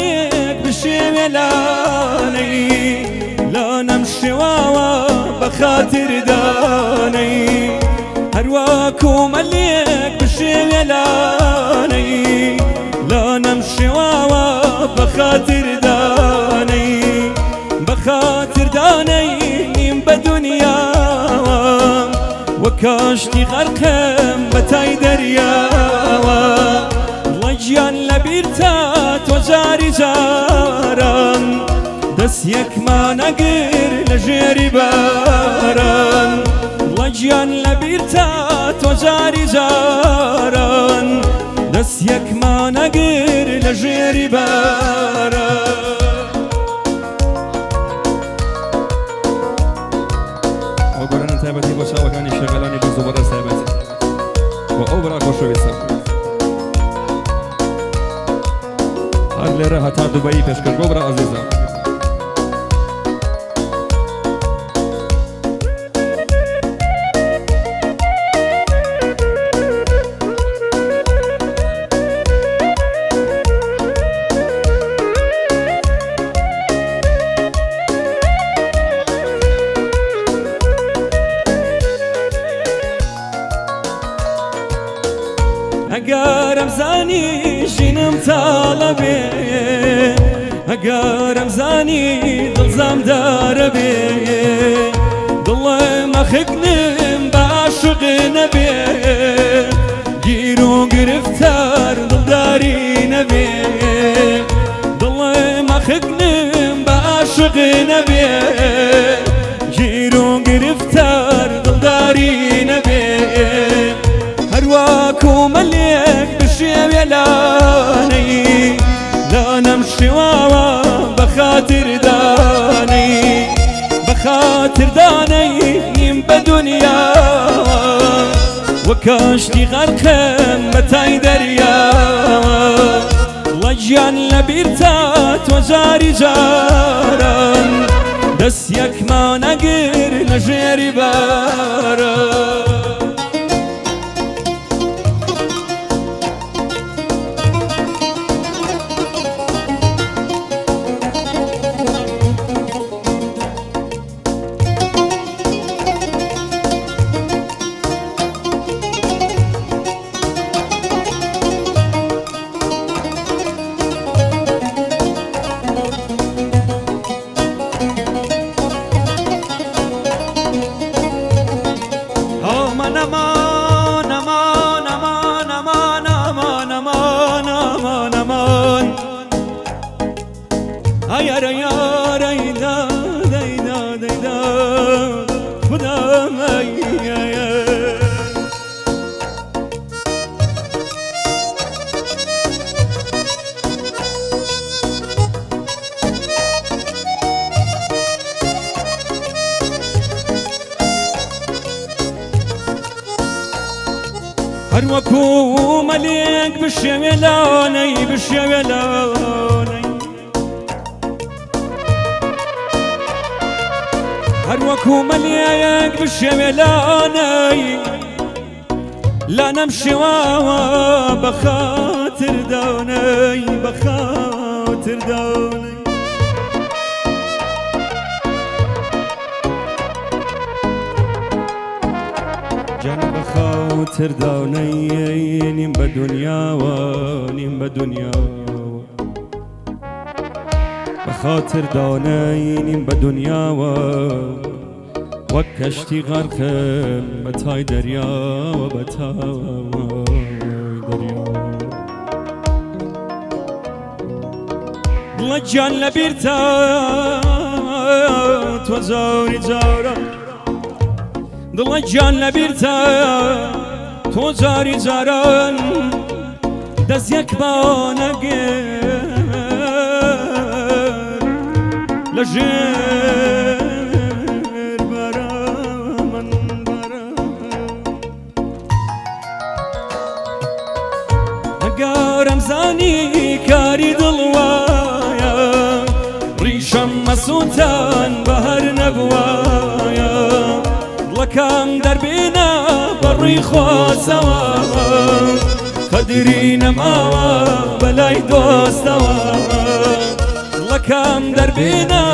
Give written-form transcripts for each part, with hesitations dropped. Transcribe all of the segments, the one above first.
مليك بشي لاني لا نمشي واوا بخاطر داني هرواكو مليك بشي لاني لا نمشي واوا بخاطر داني بخاطر داني نيم بدنيا وكاشتي غرقم بتاي درياوا لجيان لبيرتات وجاري جاران دس يك ما نقر لجيري باران لجيان لبيرتات وجاري جاران دس يك ما نقر لجيري باران وقرنا تابتي باشا وكاني شغلاني بزبرة ثابتي وأوبرا كوشوي سابت هر لره هتا دبئی پشکر گوبرا عزیزم اگرم زنی جینم طالبه اگرم زنی دلزم دربه دلم خکنم بعشق نبی گیرو گرفتار دلداری نبی دلم خکنم بعشق نبی گیرو گرفتار دلداری نبی هرواكو مليك بشي لاني لا نمشي واوا بخاطر داني بخاطر داني نيم بدنيا وكاشتي غرقم بتاي دريا لجيان لبيرتات وجاري جاران دس يك ما نقر لجيري باران يا ريدا ديدا ديدا خدا ميا هروكو مليك بالشملاني بالشملاني هروكو مليك بالشملاني لا نمشي واوا بخاطر دوني بخاطر دوني جان بخاطر دوني نيم بدنيا ونيم بدنيا بخاطر داني نيم بدنيا وكشتي غرقم بتاي دريا وبتاي دريا لجان لبيرتات وزوري زورا لجان لبيرتات وزوري زورا دز يك بانقر لجير برا من برا اقارم زاني كاري دلوايا ريشم مسوتان بهر نبوايا لكم دربينا بريخ وسوا قدرين ماوا بلاي دوستوا یەکەم دەربێنە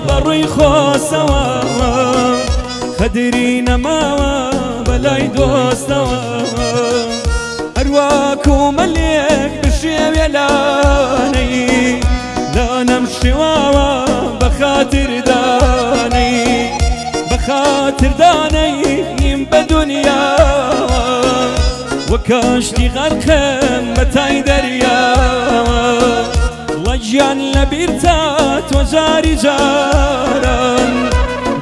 بەڕووی خۆسەوە خەدری نەماوە بەلای دۆستەوە هەرواکو مەلێک بشێوێ لانەی لانەم شێواوە بەخاتردانەی بەخاتردانەی نیم بە دونیاوە وەکەشتی غەرقم بە تای دەریاوە گیان لەبیرتە تۆ جاری جاران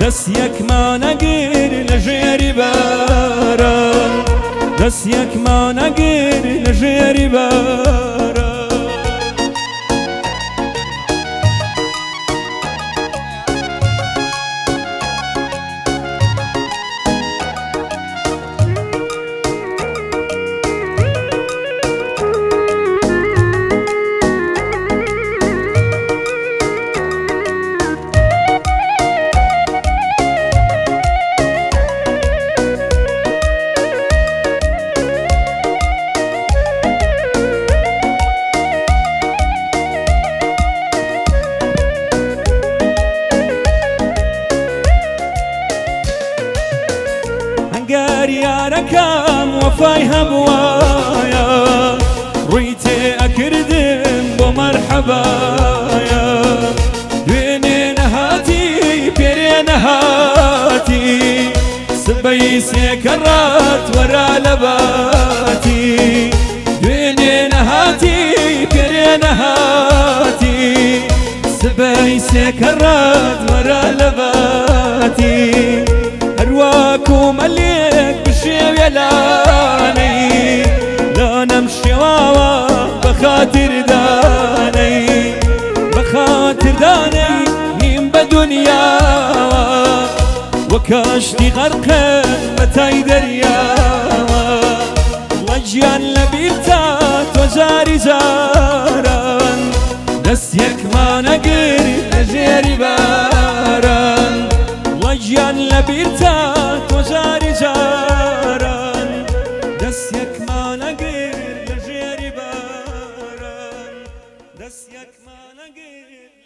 دەست یەکمانەگر لە ژێری باران دەست یەکمانەگر لە ژێری باران یارەکەم وەفای هەبوایە ڕووی تێ ئەکردم بۆ مەرحەبایە دوێنێ نەهاتی پێرێ نەهاتی سبەی سێکەڕات وەرا لە باتی دوێنێ نەهاتی پێرێ نەهاتی سبەی سێکەڕات وەرا لە باتی هەرواکو مەلێک بشێوێ لانەی لانەم شێواوە بەخاتردانەی بەخاتردانەی نیم بە دونیاوە وەکەشتی غەرقم بە تای دەریاوە وە گیان لەبیرتە تۆ جاری جاران دەست یەکمانەگر لە ژێری باران گیان لەبیرتە تۆ جاری جاران دەست یەکمانەگر لە ژێری باران دەست یەکمان